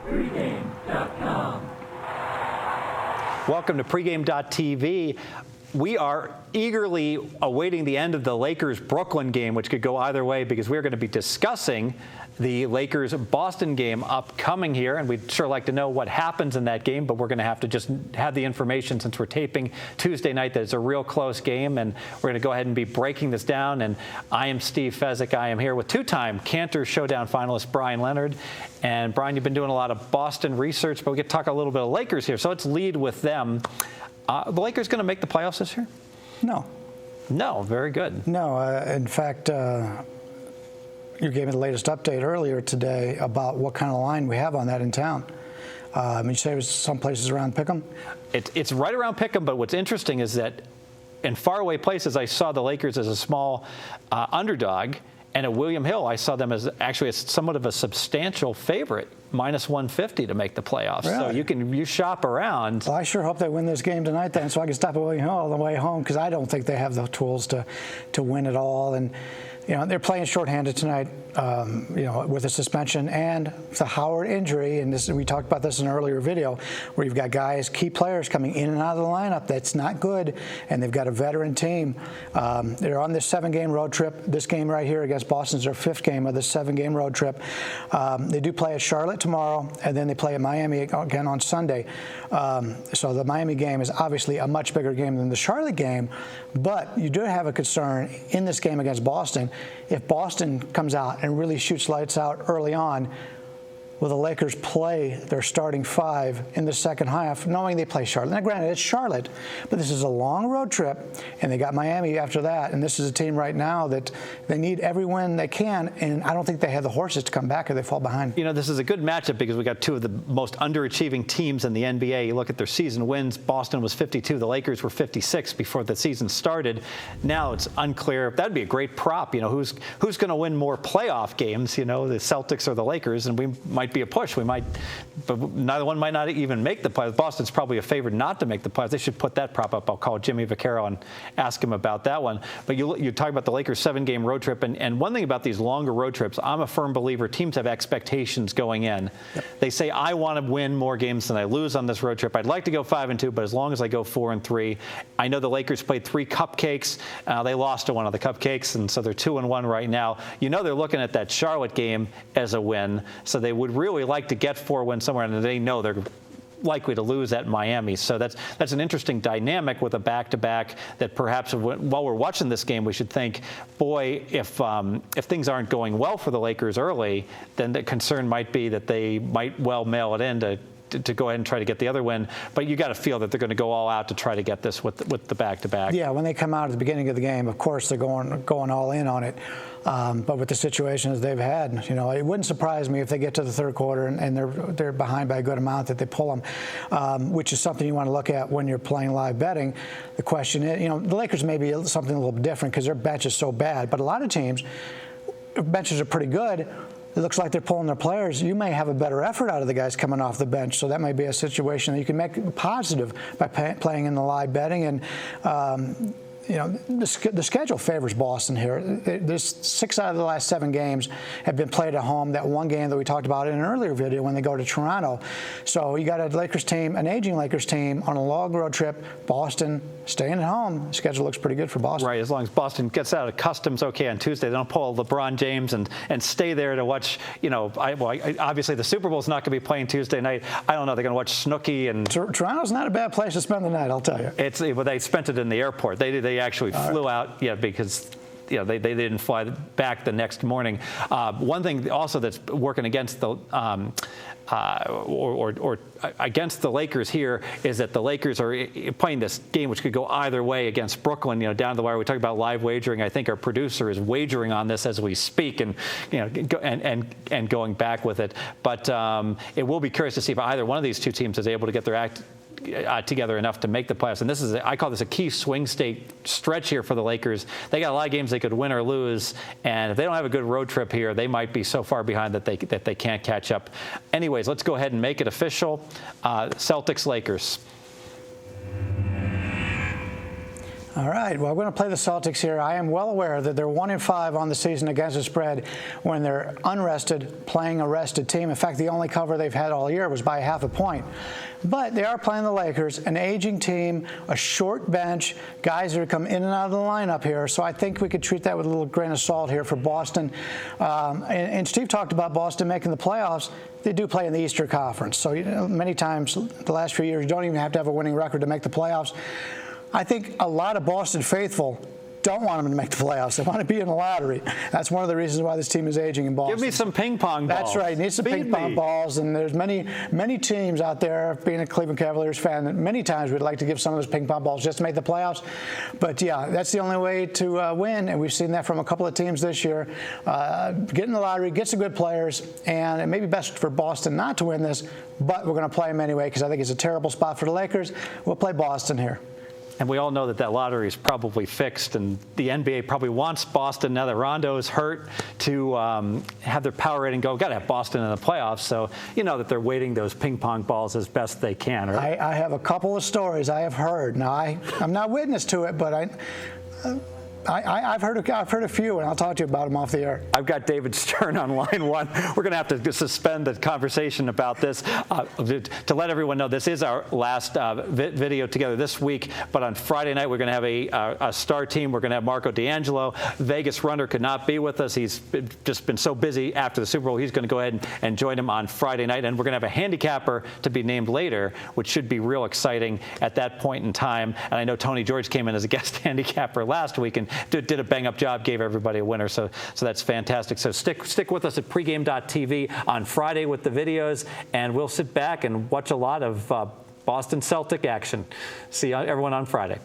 Pregame.com. Welcome to Pregame.tv. We are eagerly awaiting the end of the Lakers-Brooklyn game, which could go either way, because we're going to be discussing the Lakers-Boston game upcoming here, and we'd sure like to know what happens in that game, but we're going to have to just have the information, since we're taping Tuesday night, that it's a real close game, and we're going to go ahead and be breaking this down. And I am Steve Fezzik. I am here with two-time Cantor Showdown finalist Bryan Leonard. And Bryan, you've been doing a lot of Boston research, but we get to talk a little bit of Lakers here, so let's lead with them. The Lakers going to make the playoffs this year? No. No, very good. No, in fact, you gave me the latest update earlier today about what kind of line we have on that in town. You say it was some places around Pick'em? It's right around Pick'em, but what's interesting is that in faraway places, I saw the Lakers as a small underdog, and at William Hill, I saw them as actually somewhat of a substantial favorite, -150 to make the playoffs. Really? So you shop around. Well, I sure hope they win this game tonight then, so I can stop at William Hill all the way home, because I don't think they have the tools to win it all. And you know, they're playing shorthanded tonight, you know, with a suspension and the Howard injury. And this, we talked about this in an earlier video, where you've got guys, key players coming in and out of the lineup. That's not good. And they've got a veteran team. They're on this 7-game road trip. This game right here against Boston is their 5th game of this 7-game road trip. They do play at Charlotte tomorrow, and then they play at Miami again on Sunday. So the Miami game is obviously a much bigger game than the Charlotte game. But you do have a concern in this game against Boston. If Boston comes out and really shoots lights out early on, will the Lakers play their starting 5 in the second half, knowing they play Charlotte? Now, granted, it's Charlotte, but this is a long road trip, and they got Miami after that. And this is a team right now that they need every win they can, and I don't think they have the horses to come back if they fall behind. You know, this is a good matchup because we got two of the most underachieving teams in the NBA. You look at their season wins. Boston was 52. The Lakers were 56 before the season started. Now it's unclear. That'd be a great prop. You know, who's going to win more playoff games? You know, the Celtics or the Lakers, and we might be a push. We might, but neither one might not even make the playoffs. Boston's probably a favorite not to make the playoffs. They should put that prop up. I'll call Jimmy Vaccaro and ask him about that one. But you talk about the Lakers' 7-game road trip, and one thing about these longer road trips, I'm a firm believer teams have expectations going in. Yep. They say, I want to win more games than I lose on this road trip. I'd like to go 5-2, but as long as I go 4-3. I know the Lakers played 3 cupcakes. They lost to one of the cupcakes, and so they're 2-1 right now. You know they're looking at that Charlotte game as a win, so they would really like to get 4 wins somewhere, and they know they're likely to lose at Miami. So that's an interesting dynamic with a back-to-back that perhaps while we're watching this game, we should think, boy, if things aren't going well for the Lakers early, then the concern might be that they might well mail it in to go ahead and try to get the other win. But you got to feel that they're going to go all out to try to get this with the back-to-back. Yeah, when they come out at the beginning of the game, of course they're going all in on it. But with the situations they've had, you know, it wouldn't surprise me if they get to the 3rd quarter and they're behind by a good amount that they pull them, which is something you want to look at when you're playing live betting. The question is, you know, the Lakers may be something a little bit different because their bench is so bad, but a lot of teams, benches are pretty good. It looks like they're pulling their players. You may have a better effort out of the guys coming off the bench, so that might be a situation that you can make positive by playing in the live betting. And you know, the schedule favors Boston here. There's 6 out of the last 7 games have been played at home. That one game that we talked about in an earlier video when they go to Toronto. So you got a Lakers team, an aging Lakers team on a long road trip. Boston staying at home. The schedule looks pretty good for Boston. Right, as long as Boston gets out of customs okay on Tuesday. They don't pull LeBron James and stay there to watch, you know, obviously the Super Bowl's not going to be playing Tuesday night. I don't know. They're going to watch Snooki. And Toronto's not a bad place to spend the night, I'll tell you. Well, they spent it in the airport. They actually flew out, yeah, because you know, they didn't fly back the next morning. One thing also that's working against the against the Lakers here is that the Lakers are playing this game which could go either way against Brooklyn. You know, down the wire. We talk about live wagering. I think our producer is wagering on this as we speak, and you know, and going back with it. But it will be curious to see if either one of these two teams is able to get their act together enough to make the playoffs. And this is, I call this a key swing state stretch here for the Lakers. They got a lot of games they could win or lose, and if they don't have a good road trip here, they might be so far behind that they can't catch up. Anyways, let's go ahead and make it official. Celtics, Lakers. All right, well, we're going to play the Celtics here. I am well aware that they're 1-5 on the season against the spread when they're unrested, playing a rested team. In fact, the only cover they've had all year was by half a point. But they are playing the Lakers, an aging team, a short bench, guys that come in and out of the lineup here. So I think we could treat that with a little grain of salt here for Boston. And Steve talked about Boston making the playoffs. They do play in the Eastern Conference. So many times the last few years, you don't even have to have a winning record to make the playoffs. I think a lot of Boston faithful don't want them to make the playoffs. They want to be in the lottery. That's one of the reasons why this team is aging in Boston. Give me some ping pong balls. That's right. Need some ping pong balls. And there's many teams out there, being a Cleveland Cavaliers fan, that many times we'd like to give some of those ping pong balls just to make the playoffs. But, yeah, that's the only way to win. And we've seen that from a couple of teams this year. Get in the lottery, get some good players. And it may be best for Boston not to win this, but we're going to play them anyway because I think it's a terrible spot for the Lakers. We'll play Boston here. And we all know that lottery is probably fixed, and the NBA probably wants Boston, now that Rondo is hurt, to have their power rating go. Got to have Boston in the playoffs, so you know that they're weighting those ping pong balls as best they can. Right? I have a couple of stories I have heard. Now, I'm not witness to it, but I've heard a few, and I'll talk to you about them off the air. I've got David Stern on line one. We're going to have to suspend the conversation about this to let everyone know this is our last video together this week. But on Friday night, we're going to have a star team. We're going to have Marco D'Angelo. Vegas Runner could not be with us. He's just been so busy after the Super Bowl. He's going to go ahead and join him on Friday night. And we're going to have a handicapper to be named later, which should be real exciting at that point in time. And I know Tony George came in as a guest handicapper last week and did a bang-up job, gave everybody a winner, so that's fantastic. So stick with us at pregame.tv on Friday with the videos, and we'll sit back and watch a lot of Boston Celtic action. See everyone on Friday.